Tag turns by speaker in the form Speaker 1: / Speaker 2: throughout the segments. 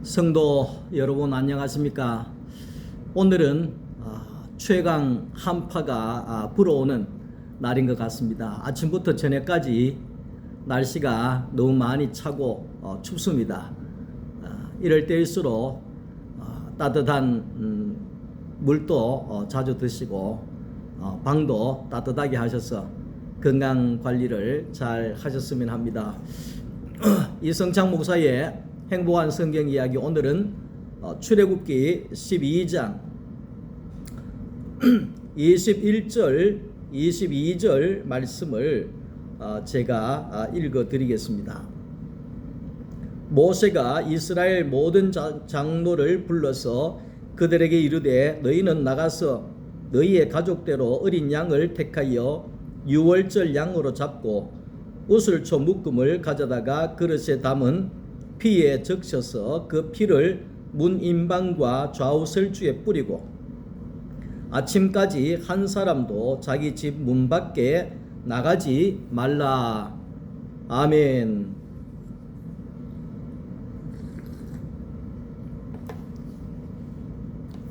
Speaker 1: 성도 여러분 안녕하십니까? 오늘은 최강 한파가 불어오는 날인 것 같습니다. 아침부터 저녁까지 날씨가 너무 많이 차고 춥습니다. 이럴 때일수록 따뜻한 물도 자주 드시고 방도 따뜻하게 하셔서 건강 관리를 잘 하셨으면 합니다. 이성창 목사의 행복한 성경 이야기, 오늘은 출애굽기 12장 21절 22절 말씀을 제가 읽어 드리겠습니다. 모세가 이스라엘 모든 장로를 불러서 그들에게 이르되, 너희는 나가서 너희의 가족대로 어린 양을 택하여 유월절 양으로 잡고 우슬초 묶음을 가져다가 그릇에 담은 피에 적셔서 그 피를 문 임방과 좌우 설주에 뿌리고 아침까지 한 사람도 자기 집 문 밖에 나가지 말라. 아멘.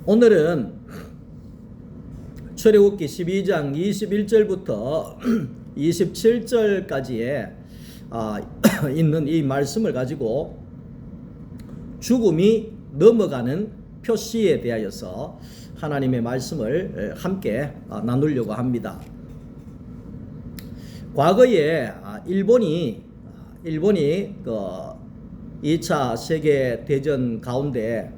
Speaker 1: 오늘은 출애굽기 12장 21절부터 27절까지에 있는 이 말씀을 가지고 죽음이 넘어가는 표시에 대하여서 하나님의 말씀을 함께 나누려고 합니다. 과거에 일본이 그 2차 세계 대전 가운데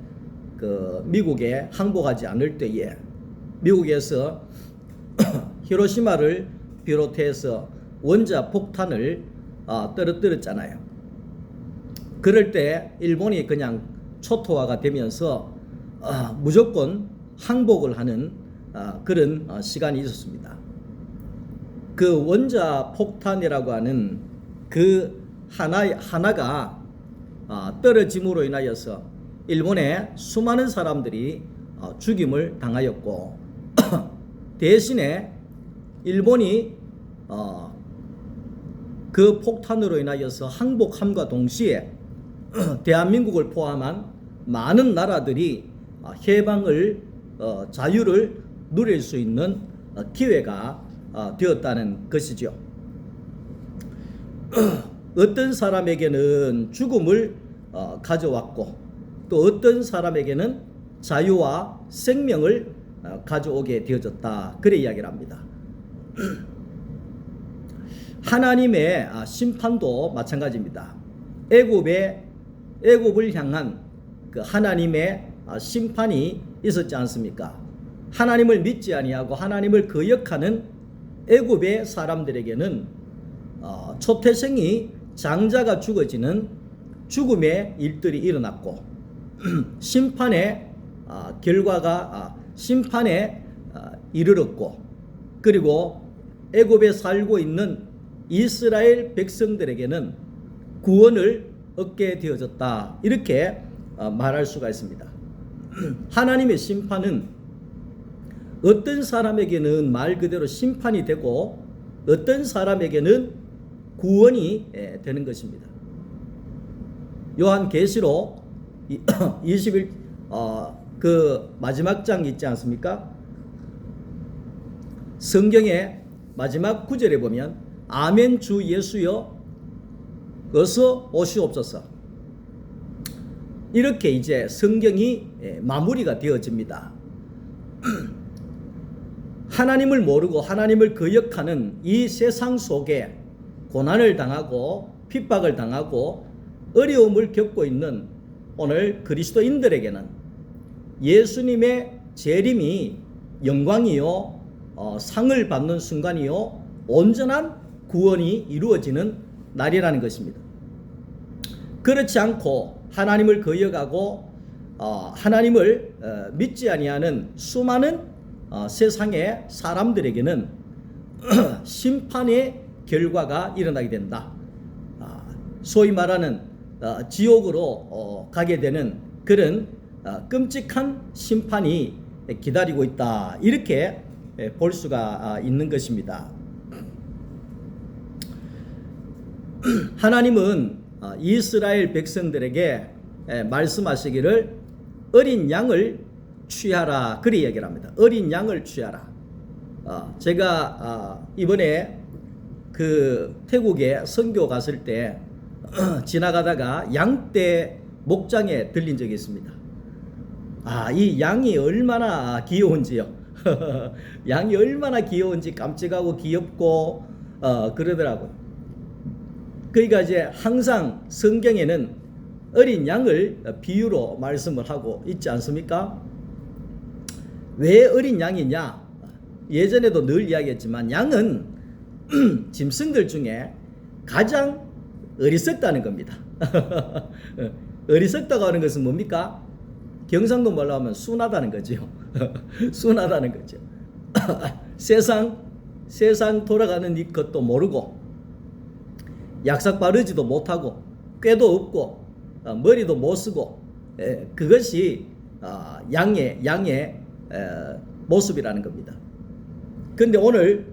Speaker 1: 그 미국에 항복하지 않을 때에 미국에서 히로시마를 비롯해서 원자 폭탄을 떨어뜨렸잖아요. 그럴 때 일본이 그냥 초토화가 되면서 무조건 항복을 하는 그런 시간이 있었습니다. 그 원자 폭탄이라고 하는 그 하나가 떨어짐으로 인하여서 일본의 수많은 사람들이 죽임을 당하였고 대신에 일본이 그 폭탄으로 인하여서 항복함과 동시에 대한민국을 포함한 많은 나라들이 해방을 자유를 누릴 수 있는 기회가 되었다는 것이죠. 어떤 사람에게는 죽음을 가져왔고 또 어떤 사람에게는 자유와 생명을 가져오게 되어졌다, 그래 이야기를 합니다. 하나님의 심판도 마찬가지입니다. 애굽을 향한 그 하나님의 심판이 있었지 않습니까? 하나님을 믿지 아니하고 하나님을 거역하는 애굽의 사람들에게는 초태생이 장자가 죽어지는 죽음의 일들이 일어났고 심판의 결과가 심판에 이르렀고, 그리고 애굽에 살고 있는 이스라엘 백성들에게는 구원을 얻게 되어졌다, 이렇게 말할 수가 있습니다. 하나님의 심판은 어떤 사람에게는 말 그대로 심판이 되고 어떤 사람에게는 구원이 되는 것입니다. 요한계시록 21 그 마지막 장 있지 않습니까? 성경의 마지막 구절에 보면 아멘 주 예수여 어서 오시옵소서, 이렇게 이제 성경이 마무리가 되어집니다. 하나님을 모르고 하나님을 거역하는 이 세상 속에 고난을 당하고 핍박을 당하고 어려움을 겪고 있는 오늘 그리스도인들에게는 예수님의 재림이 영광이요 상을 받는 순간이요 온전한 구원이 이루어지는 날이라는 것입니다. 그렇지 않고 하나님을 거역하고 하나님을 믿지 아니하는 수많은 세상의 사람들에게는 심판의 결과가 일어나게 된다. 소위 말하는 지옥으로 가게 되는 그런 끔찍한 심판이 기다리고 있다, 이렇게 볼 수가 있는 것입니다. 하나님은 이스라엘 백성들에게 말씀하시기를 어린 양을 취하라, 그리 얘기를 합니다. 어린 양을 취하라. 제가 이번에 그 태국에 선교 갔을 때 지나가다가 양떼 목장에 들린 적이 있습니다. 이 양이 얼마나 귀여운지요. 양이 얼마나 귀여운지 깜찍하고 귀엽고 그러더라고요. 그러니까 이제 항상 성경에는 어린 양을 비유로 말씀을 하고 있지 않습니까? 왜 어린 양이냐? 예전에도 늘 이야기했지만 양은 짐승들 중에 가장 어리석다는 겁니다. 어리석다고 하는 것은 뭡니까? 경상도 말로 하면 순하다는 거죠. 순하다는 거죠. 세상 돌아가는 것도 모르고 약삭 바르지도 못하고 꾀도 없고 머리도 못 쓰고 그것이 양의 모습이라는 겁니다. 그런데 오늘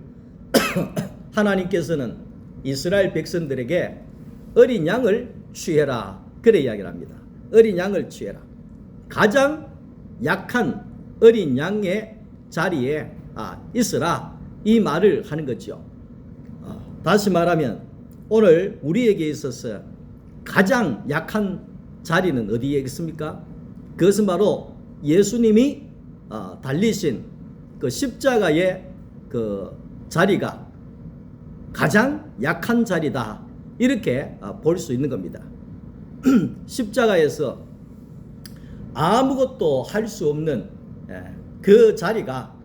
Speaker 1: 하나님께서는 이스라엘 백성들에게 어린 양을 취해라, 그래 이야기를 합니다. 어린 양을 취해라. 가장 약한 어린 양의 자리에 있으라, 이 말을 하는 거죠. 다시 말하면 오늘 우리에게 있어서 가장 약한 자리는 어디에 있습니까? 그것은 바로 예수님이 달리신 그 십자가의 그 자리가 가장 약한 자리다, 이렇게 볼 수 있는 겁니다. 십자가에서 아무것도 할 수 없는 그 자리가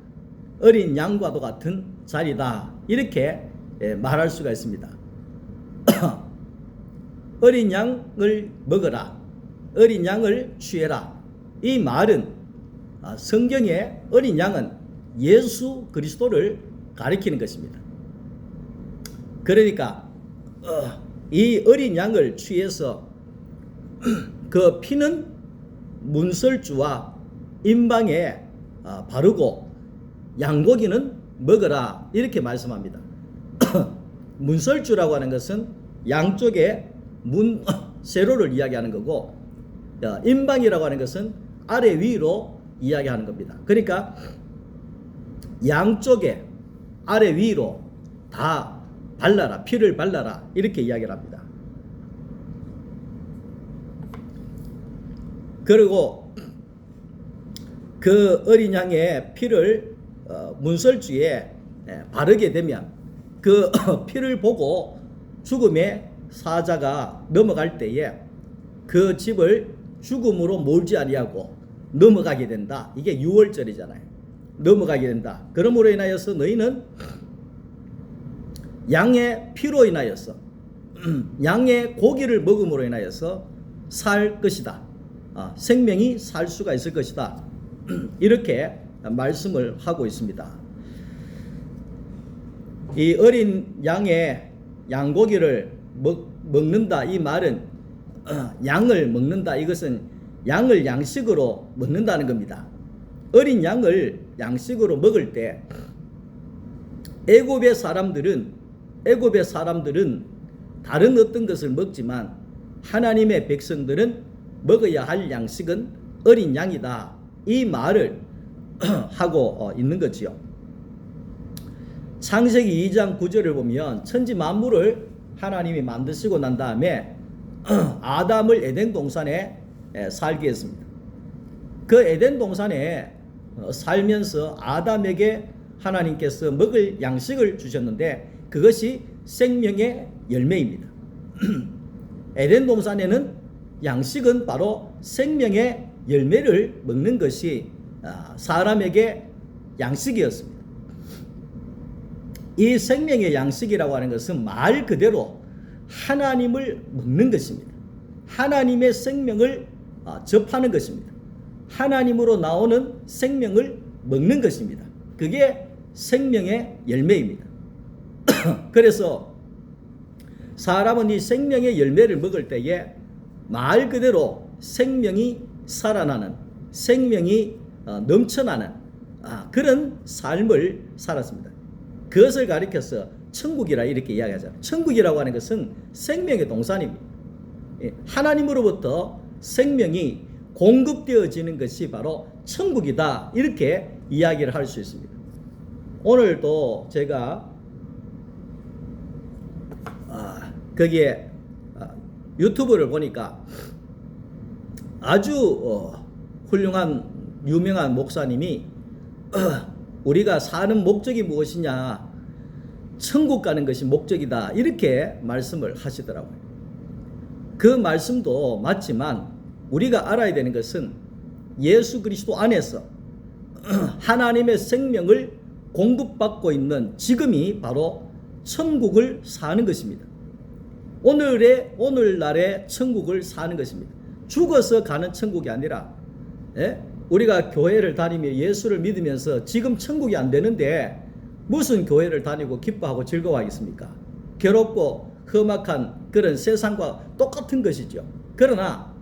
Speaker 1: 어린 양과도 같은 자리다, 이렇게 말할 수가 있습니다. 어린 양을 먹어라, 어린 양을 취해라, 이 말은 성경의 어린 양은 예수 그리스도를 가리키는 것입니다. 그러니까 이 어린 양을 취해서 그 피는 문설주와 임방에 바르고 양고기는 먹어라, 이렇게 말씀합니다. 문설주라고 하는 것은 양쪽에 세로를 이야기하는 거고, 임방이라고 하는 것은 아래 위로 이야기하는 겁니다. 그러니까 양쪽에 아래 위로 다 발라라, 피를 발라라, 이렇게 이야기를 합니다. 그리고 그 어린 양의 피를 문설주에 바르게 되면 그 피를 보고 죽음의 사자가 넘어갈 때에 그 집을 죽음으로 몰지 아니하고 넘어가게 된다. 이게 6월절이잖아요. 넘어가게 된다. 그러므로 인하여서 너희는 양의 피로 인하여서 양의 고기를 먹음으로 인하여서 살 것이다. 생명이 살 수가 있을 것이다. 이렇게 말씀을 하고 있습니다. 이 어린 양의 양고기를 먹는다, 이 말은 양을 먹는다, 이것은 양을 양식으로 먹는다는 겁니다. 어린 양을 양식으로 먹을 때 애굽의 사람들은 다른 어떤 것을 먹지만 하나님의 백성들은 먹어야 할 양식은 어린 양이다, 이 말을 하고 있는 거지요. 창세기 2장 9절을 보면 천지 만물을 하나님이 만드시고 난 다음에 아담을 에덴 동산에 살게 했습니다. 그 에덴 동산에 살면서 아담에게 하나님께서 먹을 양식을 주셨는데 그것이 생명의 열매입니다. 에덴 동산에는 양식은 바로 생명의 열매를 먹는 것이 사람에게 양식이었습니다. 이 생명의 양식이라고 하는 것은 말 그대로 하나님을 먹는 것입니다. 하나님의 생명을 접하는 것입니다. 하나님으로 나오는 생명을 먹는 것입니다. 그게 생명의 열매입니다. 그래서 사람은 이 생명의 열매를 먹을 때에 말 그대로 생명이 살아나는, 생명이 넘쳐나는 그런 삶을 살았습니다. 그것을 가리켜서 천국이라 이렇게 이야기하잖아요. 천국이라고 하는 것은 생명의 동산입니다. 하나님으로부터 생명이 공급되어지는 것이 바로 천국이다. 이렇게 이야기를 할 수 있습니다. 오늘도 제가 거기에 유튜브를 보니까 아주 훌륭한 유명한 목사님이 우리가 사는 목적이 무엇이냐, 천국 가는 것이 목적이다, 이렇게 말씀을 하시더라고요. 그 말씀도 맞지만 우리가 알아야 되는 것은 예수 그리스도 안에서 하나님의 생명을 공급받고 있는 지금이 바로 천국을 사는 것입니다. 오늘날의 천국을 사는 것입니다. 죽어서 가는 천국이 아니라, 우리가 교회를 다니며 예수를 믿으면서 지금 천국이 안 되는데 무슨 교회를 다니고 기뻐하고 즐거워하겠습니까? 괴롭고 험악한 그런 세상과 똑같은 것이죠. 그러나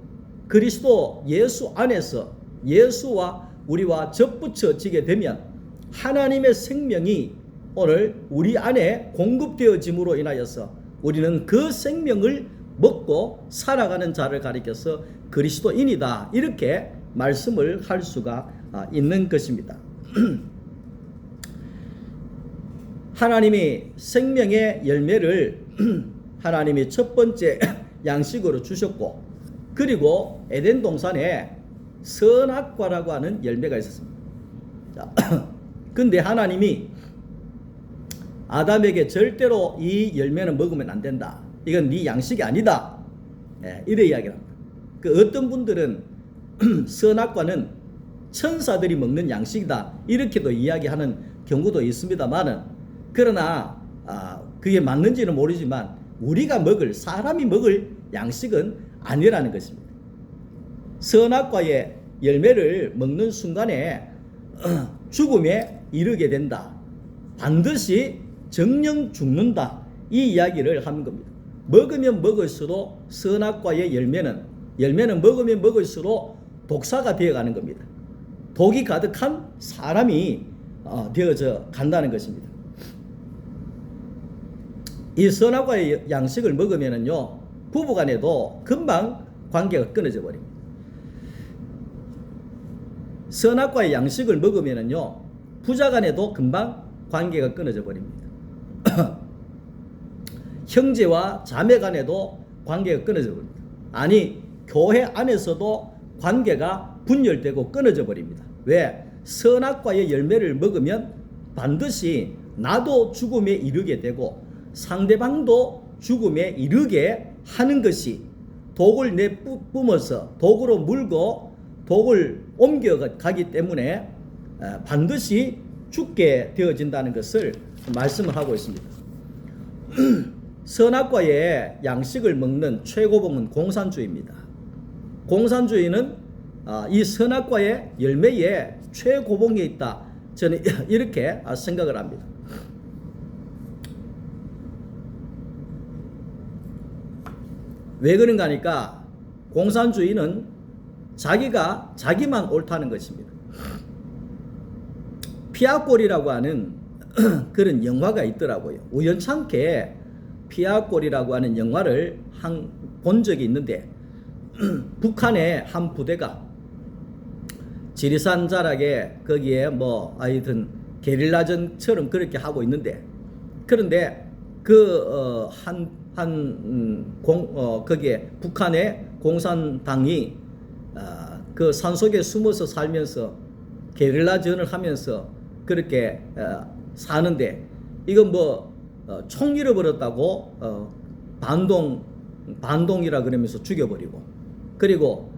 Speaker 1: 그리스도 예수 안에서 예수와 우리와 접붙여지게 되면 하나님의 생명이 오늘 우리 안에 공급되어짐으로 인하여서 우리는 그 생명을 먹고 살아가는 자를 가리켜서 그리스도인이다, 이렇게 말씀을 할 수가 있는 것입니다. 하나님이 생명의 열매를 하나님이 첫 번째 양식으로 주셨고, 그리고 에덴 동산에 선악과라고 하는 열매가 있었습니다. 근데 하나님이 아담에게 절대로 이 열매는 먹으면 안 된다, 이건 네 양식이 아니다, 이래 이야기를 합니다. 그 어떤 분들은 선악과는 천사들이 먹는 양식이다, 이렇게도 이야기하는 경우도 있습니다만은, 그러나 그게 맞는지는 모르지만 우리가 먹을, 사람이 먹을 양식은 아니라는 것입니다. 선악과의 열매를 먹는 순간에 죽음에 이르게 된다, 반드시 정령 죽는다, 이 이야기를 하는 겁니다. 먹으면 먹을수록 선악과의 열매는 먹으면 먹을수록 독사가 되어가는 겁니다. 독이 가득한 사람이 되어져 간다는 것입니다. 이 선악과의 양식을 먹으면은요, 부부간에도 금방 관계가 끊어져 버립니다. 선악과의 양식을 먹으면은요, 부자간에도 금방 관계가 끊어져 버립니다. 형제와 자매간에도 관계가 끊어져 버립니다. 아니, 교회 안에서도 관계가 분열되고 끊어져 버립니다. 왜? 선악과의 열매를 먹으면 반드시 나도 죽음에 이르게 되고 상대방도 죽음에 이르게 하는 것이, 독을 내뿜어서 독으로 물고 독을 옮겨가기 때문에 반드시 죽게 되어진다는 것을 말씀을 하고 있습니다. 선악과의 양식을 먹는 최고봉은 공산주의입니다. 공산주의는 이 선악과의 열매에 최고봉에 있다, 저는 이렇게 생각을 합니다. 왜 그런가 하니까 공산주의는 자기만 옳다는 것입니다. 피아골이라고 하는 그런 영화가 있더라고요. 우연찮게 피아골이라고 하는 영화를 본 적이 있는데 북한의 한 부대가 지리산 자락에 거기에 하여튼 게릴라전처럼 그렇게 하고 있는데, 그런데 거기에 북한의 공산당이 그 산속에 숨어서 살면서 게릴라전을 하면서 그렇게 사는데, 이건 총 잃어버렸다고 반동이라 그러면서 죽여버리고, 그리고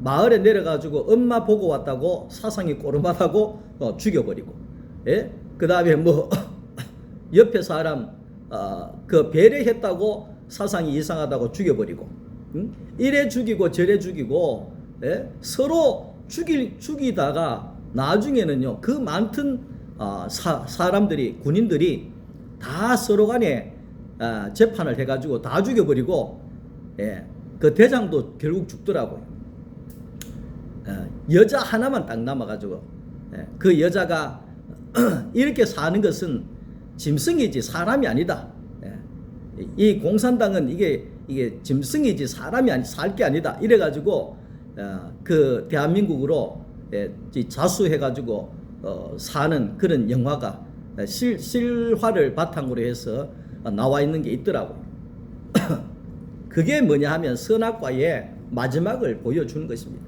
Speaker 1: 마을에 내려가지고 엄마 보고 왔다고 사상이 꼬름하다고 죽여버리고, 그 다음에 옆에 사람 그 배려했다고 사상이 이상하다고 죽여버리고, 이래 죽이고 저래 죽이고, 서로 죽이다가 나중에는요, 그 많던 사람들이, 군인들이 다 서로 간에 재판을 해가지고 다 죽여버리고, 그 대장도 결국 죽더라고요. 여자 하나만 딱 남아가지고, 그 여자가 이렇게 사는 것은 짐승이지 사람이 아니다. 이 공산당은 이게 이게 짐승이지 사람이 살 게 아니다. 이래가지고 그 대한민국으로 자수해가지고 사는 그런 영화가 실화를 바탕으로 해서 나와 있는 게 있더라고요. 그게 뭐냐 하면 선악과의 마지막을 보여주는 것입니다.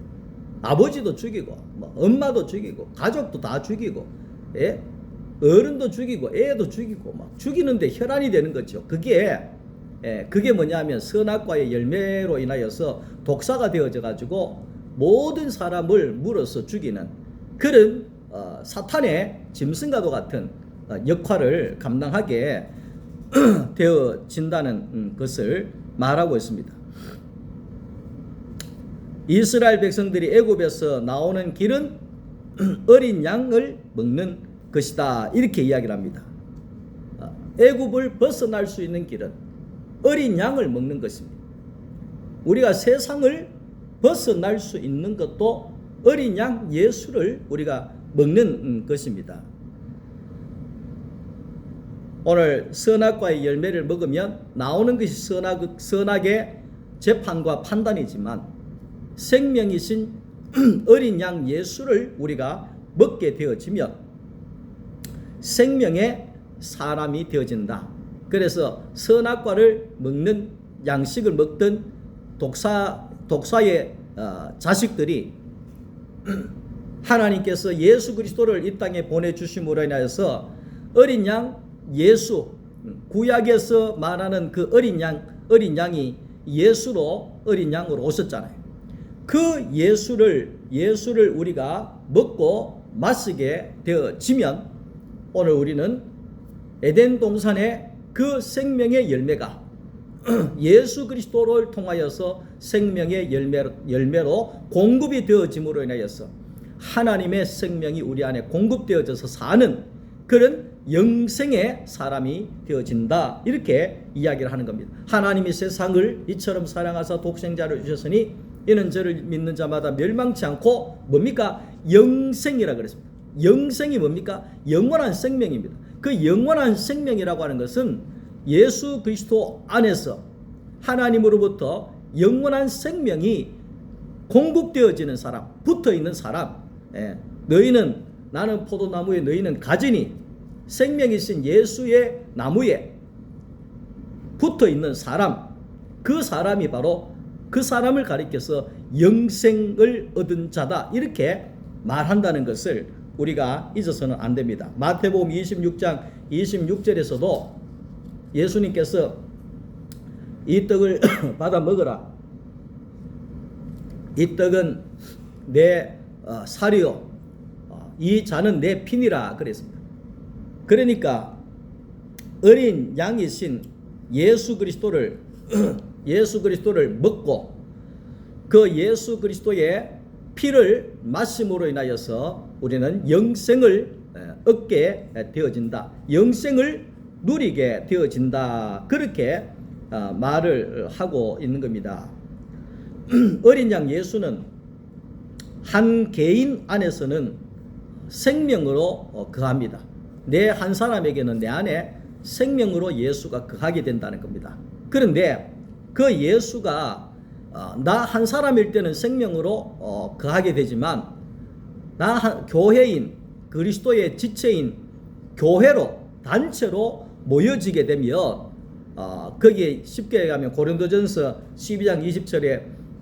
Speaker 1: 아버지도 죽이고 엄마도 죽이고 가족도 다 죽이고 어른도 죽이고 애도 죽이고 막 죽이는데 혈안이 되는 거죠. 그게 뭐냐 하면 선악과의 열매로 인하여서 독사가 되어져 가지고 모든 사람을 물어서 죽이는 그런 사탄의 짐승과도 같은 역할을 감당하게 되어진다는 것을 말하고 있습니다. 이스라엘 백성들이 애굽에서 나오는 길은 어린 양을 먹는 것이다. 이렇게 이야기를 합니다. 애굽을 벗어날 수 있는 길은 어린 양을 먹는 것입니다. 우리가 세상을 벗어날 수 있는 것도 어린 양 예수를 우리가 먹는 것입니다. 오늘 선악과의 열매를 먹으면 나오는 것이 선악의 재판과 판단이지만 생명이신 어린 양 예수를 우리가 먹게 되어지면 생명의 사람이 되어진다. 그래서 선악과를 먹는 양식을 먹던 독사의 자식들이 하나님께서 예수 그리스도를 이 땅에 보내주심으로 인하여서 어린 양 예수, 구약에서 말하는 그 어린 양이 어린 양으로 오셨잖아요. 그 예수를 우리가 먹고 마시게 되어지면 오늘 우리는 에덴 동산의 그 생명의 열매가 예수 그리스도를 통하여서 생명의 열매로 공급이 되어짐으로 인하여서 하나님의 생명이 우리 안에 공급되어져서 사는 그런 영생의 사람이 되어진다. 이렇게 이야기를 하는 겁니다. 하나님이 세상을 이처럼 사랑하사 독생자를 주셨으니 이는 저를 믿는 자마다 멸망치 않고 뭡니까? 영생이라 그랬습니다. 영생이 뭡니까? 영원한 생명입니다. 그 영원한 생명이라고 하는 것은 예수 그리스도 안에서 하나님으로부터 영원한 생명이 공급되어지는 사람, 붙어있는 사람. 나는 포도나무에 너희는 가지니 생명이신 예수의 나무에 붙어있는 사람, 그 사람이 바로 그 사람을 가리켜서 영생을 얻은 자다. 이렇게 말한다는 것을 우리가 잊어서는 안 됩니다. 마태복음 26장 26절에서도 예수님께서 이 떡을 받아 먹으라. 이 떡은 내 살이요. 이 잔은 내 피니라 그랬습니다. 그러니까 어린 양이신 예수 그리스도를 먹고 그 예수 그리스도의 피를 마심으로 인하여서 우리는 영생을 얻게 되어진다. 영생을 누리게 되어진다. 그렇게 말을 하고 있는 겁니다. 어린 양 예수는 한 개인 안에서는 생명으로 거합니다. 내 한 사람에게는 내 안에 생명으로 예수가 거하게 된다는 겁니다. 그런데 그 예수가 나 한 사람일 때는 생명으로 거하게 되지만 교회인 그리스도의 지체인 교회로 단체로 모여지게 되면 거기에 쉽게 가면 고린도전서 12장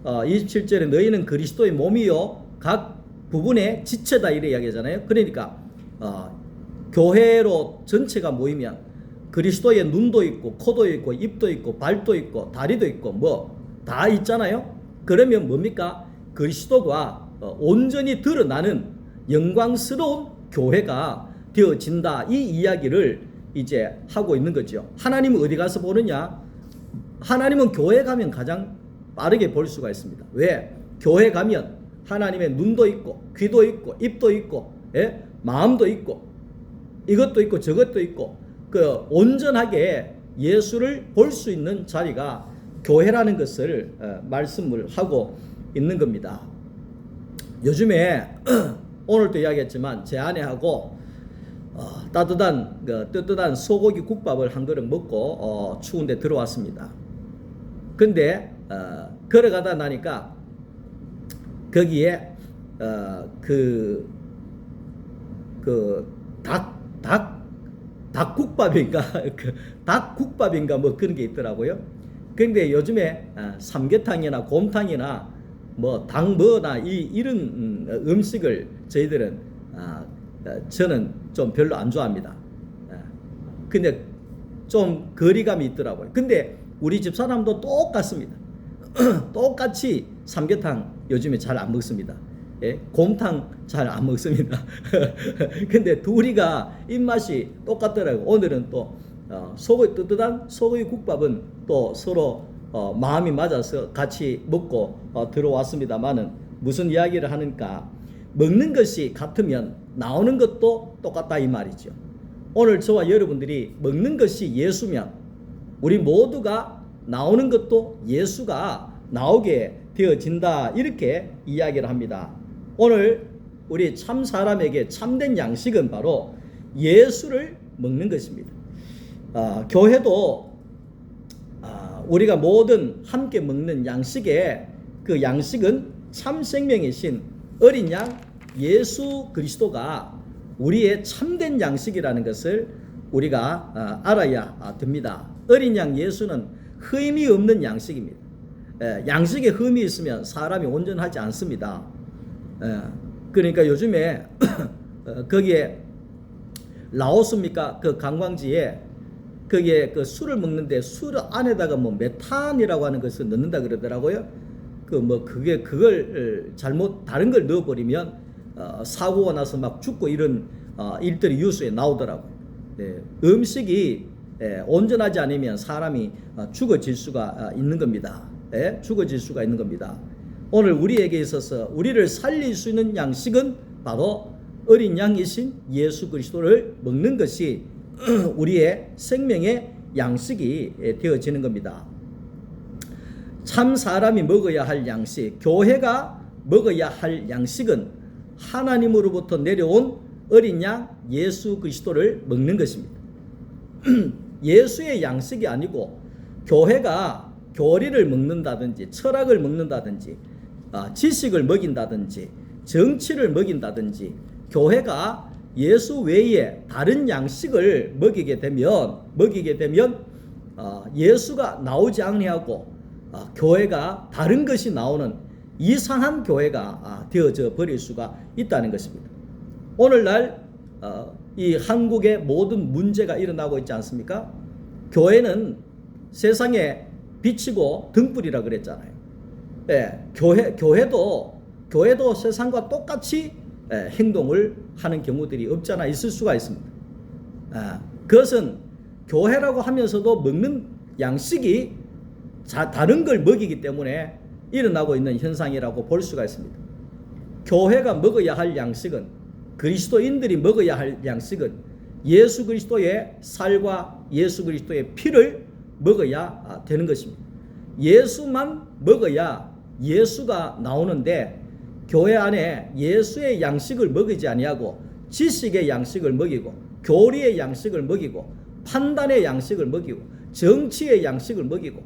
Speaker 1: 27절에 너희는 그리스도의 몸이요 각 부분의 지체다 이래 이야기하잖아요. 그러니까 교회로 전체가 모이면 그리스도의 눈도 있고 코도 있고 입도 있고 발도 있고 다리도 있고 뭐 다 있잖아요. 그러면 뭡니까? 그리스도가 온전히 드러나는 영광스러운 교회가 되어진다. 이 이야기를 이제 하고 있는 거죠. 하나님은 어디 가서 보느냐? 하나님은 교회 가면 가장 빠르게 볼 수가 있습니다. 왜? 교회 가면 하나님의 눈도 있고 귀도 있고 입도 있고 마음도 있고 이것도 있고 저것도 있고 그 온전하게 예수를 볼 수 있는 자리가 교회라는 것을 말씀을 하고 있는 겁니다. 요즘에 오늘도 이야기했지만 제 아내하고 뜨뜻한 소고기 국밥을 한 그릇 먹고 추운데 들어왔습니다. 근데 걸어가다 나니까 거기에 닭국밥인가 닭국밥인가 뭐 그런 게 있더라고요. 근데 요즘에 삼계탕이나 곰탕이나 뭐 닭뭐나 이런 음식을 저희들은 저는 좀 별로 안 좋아합니다. 근데 좀 거리감이 있더라고요. 근데 우리 집 사람도 똑같습니다. 똑같이 삼계탕 요즘에 잘 안 먹습니다. 예? 곰탕 잘 안 먹습니다. 근데 둘이가 입맛이 똑같더라고요. 오늘은 또 뜨뜻한 소고기 국밥은 또 서로 마음이 맞아서 같이 먹고 들어왔습니다만은 무슨 이야기를 하는가, 먹는 것이 같으면 나오는 것도 똑같다 이 말이죠. 오늘 저와 여러분들이 먹는 것이 예수면 우리 모두가 나오는 것도 예수가 나오게 되어진다, 이렇게 이야기를 합니다. 오늘 우리 참 사람에게 참된 양식은 바로 예수를 먹는 것입니다. 교회도 우리가 모든 함께 먹는 양식에 그 양식은 참 생명이신 어린 양 예수 그리스도가 우리의 참된 양식이라는 것을 우리가 알아야 됩니다. 어린 양 예수는 흠이 없는 양식입니다. 양식에 흠이 있으면 사람이 온전하지 않습니다. 그러니까 요즘에 거기에 라오스입니까? 그 관광지에 거기에 그 술을 먹는데 술 안에다가 뭐 메탄이라고 하는 것을 넣는다 그러더라고요. 그걸 잘못 다른 걸 넣어버리면 사고가 나서 막 죽고 이런 일들이 뉴스에 나오더라고요. 음식이 온전하지 않으면 사람이 죽어질 수가 있는 겁니다. 죽어질 수가 있는 겁니다. 오늘 우리에게 있어서 우리를 살릴 수 있는 양식은 바로 어린 양이신 예수 그리스도를 먹는 것이 우리의 생명의 양식이 되어지는 겁니다. 참 사람이 먹어야 할 양식, 교회가 먹어야 할 양식은 하나님으로부터 내려온 어린 양 예수 그리스도를 먹는 것입니다. 예수의 양식이 아니고 교회가 교리를 먹는다든지 철학을 먹는다든지 지식을 먹인다든지 정치를 먹인다든지 교회가 예수 외에 다른 양식을 먹이게 되면 예수가 나오지 아니하고 교회가 다른 것이 나오는 이상한 교회가 되어져 버릴 수가 있다는 것입니다. 오늘날 이 한국의 모든 문제가 일어나고 있지 않습니까? 교회는 세상에 비치고 등불이라 그랬잖아요. 교회도 세상과 똑같이 행동을 하는 경우들이 없잖아 있을 수가 있습니다. 그것은 교회라고 하면서도 먹는 양식이 다른 걸 먹이기 때문에 일어나고 있는 현상이라고 볼 수가 있습니다. 교회가 먹어야 할 양식은, 그리스도인들이 먹어야 할 양식은 예수 그리스도의 살과 예수 그리스도의 피를 먹어야 되는 것입니다. 예수만 먹어야 예수가 나오는데 교회 안에 예수의 양식을 먹이지 아니하고 지식의 양식을 먹이고 교리의 양식을 먹이고 판단의 양식을 먹이고 정치의 양식을 먹이고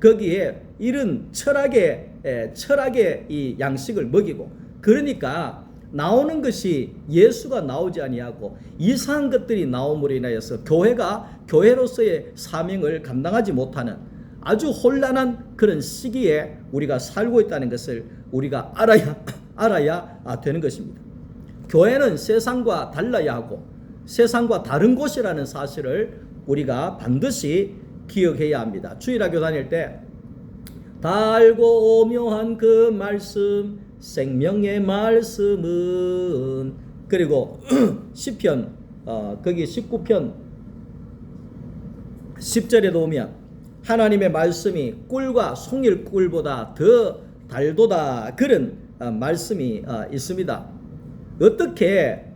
Speaker 1: 거기에 이런 철학의 이 양식을 먹이고, 그러니까 나오는 것이 예수가 나오지 아니하고 이상한 것들이 나옴으로 인하여서 교회가 교회로서의 사명을 감당하지 못하는 아주 혼란한 그런 시기에 우리가 살고 있다는 것을 우리가 알아야 되는 것입니다. 교회는 세상과 달라야 하고 세상과 다른 곳이라는 사실을 우리가 반드시 기억해야 합니다. 주일학교 다닐 때 달고 오묘한 그 말씀, 생명의 말씀은, 그리고 시편 거기 19편 10절에도 오면 하나님의 말씀이 꿀과 송일꿀보다 더 달도다, 그런 말씀이 있습니다. 어떻게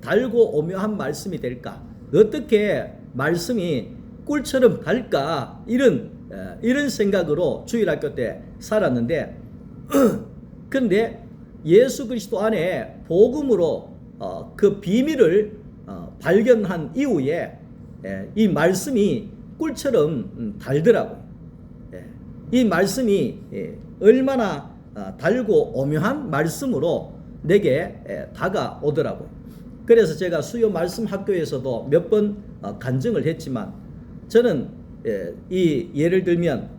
Speaker 1: 달고 오묘한 말씀이 될까? 어떻게 말씀이 꿀처럼 달까? 이런 생각으로 주일학교 때 살았는데, 그런데 예수 그리스도 안에 복음으로 그 비밀을 발견한 이후에 이 말씀이 꿀처럼 달더라고요. 예. 이 말씀이 얼마나 달고 오묘한 말씀으로 내게 다가오더라고요. 그래서 제가 수요 말씀 학교에서도 몇 번 간증을 했지만 저는 이 예를 들면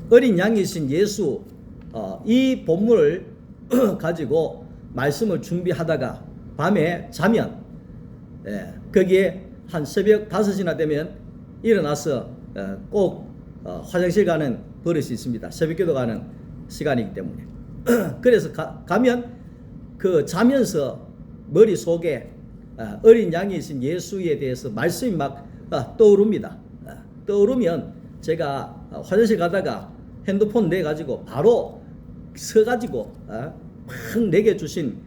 Speaker 1: 어린 양이신 예수 이 본문을 가지고 말씀을 준비하다가 밤에 자면 거기에 한 새벽 5시나 되면 일어나서 꼭 화장실 가는 버릇이 있습니다. 새벽기도 가는 시간이기 때문에. 그래서 가면 그 자면서 머릿속에 어린 양이신 예수에 대해서 말씀이 막 떠오릅니다. 떠오르면 제가 화장실 가다가 핸드폰 내가지고 바로 서가지고 막 내게 주신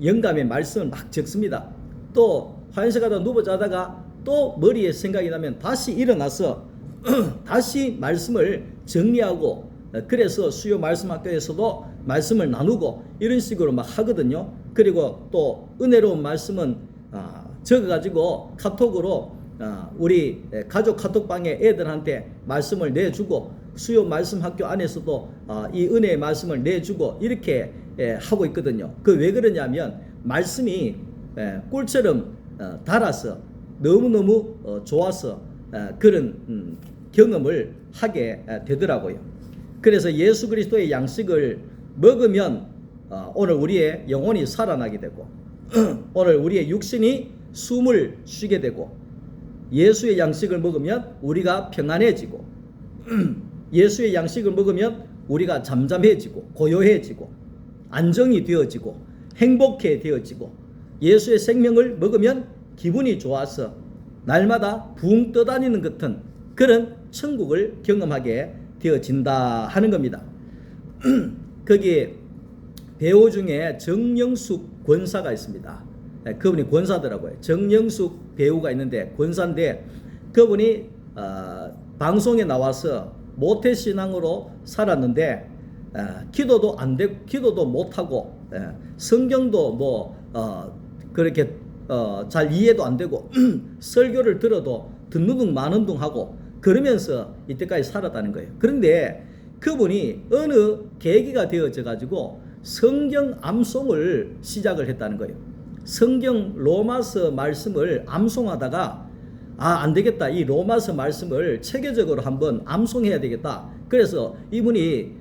Speaker 1: 영감의 말씀을 막 적습니다. 또 화장실 가다 누워 자다가 또 머리에 생각이 나면 다시 일어나서 다시 말씀을 정리하고 그래서 수요 말씀 학교에서도 말씀을 나누고 이런 식으로 막 하거든요. 그리고 또 은혜로운 말씀은 적어가지고 카톡으로 우리 가족 카톡방에 애들한테 말씀을 내주고 수요 말씀 학교 안에서도 이 은혜의 말씀을 내주고 이렇게 하고 있거든요. 그 왜 그러냐면 말씀이 꿀처럼 달아서 너무너무 좋아서 그런 경험을 하게 되더라고요. 그래서 예수 그리스도의 양식을 먹으면 오늘 우리의 영혼이 살아나게 되고 오늘 우리의 육신이 숨을 쉬게 되고 예수의 양식을 먹으면 우리가 평안해지고 예수의 양식을 먹으면 우리가 잠잠해지고 고요해지고 안정이 되어지고 행복해 되어지고 예수의 생명을 먹으면 기분이 좋아서 날마다 붕 떠다니는 것 같은 그런 천국을 경험하게 되어진다 하는 겁니다. 거기에 배우 중에 정영숙 권사가 있습니다. 그분이 권사더라고요. 정영숙 배우가 있는데 권사인데 그분이 방송에 나와서 모태신앙으로 살았는데 기도도 안 되고 기도도 못하고 성경도 뭐 그렇게 잘 이해도 안 되고 설교를 들어도 듣는 둥 마는 둥 하고 그러면서 이때까지 살았다는 거예요. 그런데 그분이 어느 계기가 되어져 가지고 성경 암송을 시작을 했다는 거예요. 성경 로마서 말씀을 암송하다가 안 되겠다. 이 로마서 말씀을 체계적으로 한번 암송해야 되겠다. 그래서 이분이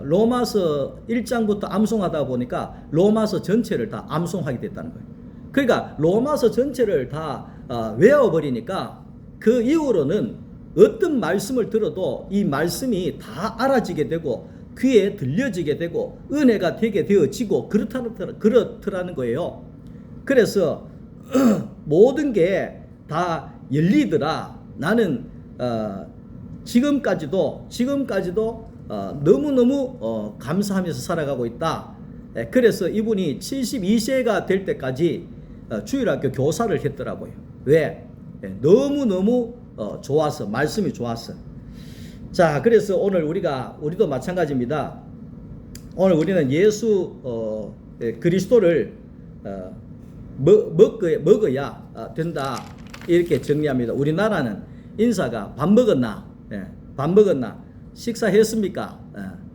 Speaker 1: 로마서 1장부터 암송하다 보니까 로마서 전체를 다 암송하게 됐다는 거예요. 그러니까 로마서 전체를 다 외워버리니까 그 이후로는 어떤 말씀을 들어도 이 말씀이 다 알아지게 되고 귀에 들려지게 되고 은혜가 되게 되어지고 그렇더라는 거예요. 그래서 모든 게 다 열리더라. 나는 지금까지도 너무너무 감사하면서 살아가고 있다. 그래서 이분이 72세가 될 때까지 주일학교 교사를 했더라고요. 왜? 너무너무 좋아서, 말씀이 좋아서. 자, 그래서 오늘 우리도 마찬가지입니다. 오늘 우리는 예수 그리스도를 먹어야 된다. 이렇게 정리합니다. 우리나라는 인사가 밥 먹었나? 밥 먹었나? 식사했습니까?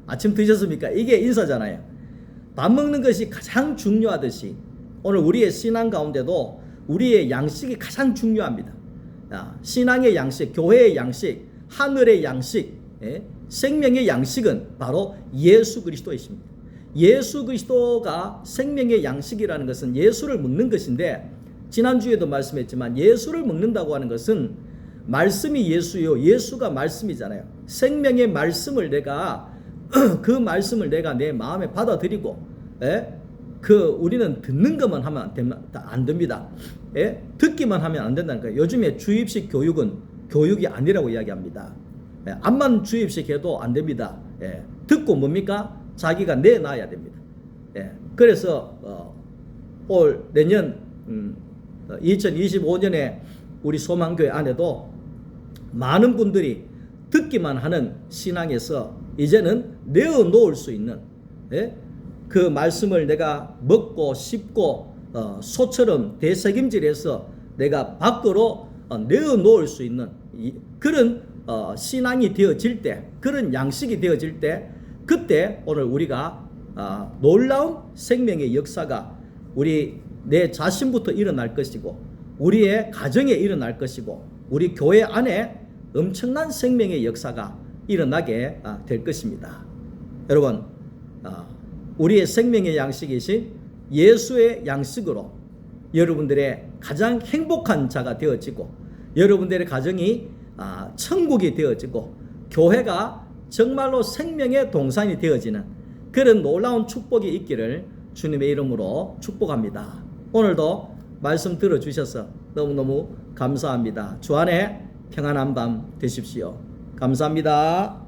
Speaker 1: 아침 드셨습니까? 이게 인사잖아요. 밥 먹는 것이 가장 중요하듯이 오늘 우리의 신앙 가운데도 우리의 양식이 가장 중요합니다. 신앙의 양식, 교회의 양식, 하늘의 양식, 생명의 양식은 바로 예수 그리스도이십니다. 예수 그리스도가 생명의 양식이라는 것은 예수를 먹는 것인데 지난주에도 말씀했지만 예수를 먹는다고 하는 것은 말씀이 예수요, 예수가 말씀이잖아요. 생명의 말씀을 내가 그 말씀을 내가 내 마음에 받아들이고 우리는 듣는 것만 하면 안 됩니다. 듣기만 하면 안 된다는 거예요. 요즘에 주입식 교육은 교육이 아니라고 이야기합니다. 암만 주입식 해도 안 됩니다. 듣고 뭡니까? 자기가 내놔야 됩니다. 그래서 내년 2025년에 우리 소망교회 안에도 많은 분들이 듣기만 하는 신앙에서 이제는 내어놓을 수 있는 그 말씀을 내가 먹고 씹고 소처럼 되새김질해서 내가 밖으로 내어놓을 수 있는 그런 신앙이 되어질 때, 그런 양식이 되어질 때, 그때 오늘 우리가 놀라운 생명의 역사가 내 자신부터 일어날 것이고, 우리의 가정에 일어날 것이고, 우리 교회 안에 엄청난 생명의 역사가 일어나게 될 것입니다. 여러분, 우리의 생명의 양식이신 예수의 양식으로 여러분들의 가장 행복한 자가 되어지고, 여러분들의 가정이 천국이 되어지고, 교회가 정말로 생명의 동산이 되어지는 그런 놀라운 축복이 있기를 주님의 이름으로 축복합니다. 오늘도 말씀 들어주셔서 너무너무 감사합니다. 주 안에 평안한 밤 되십시오. 감사합니다.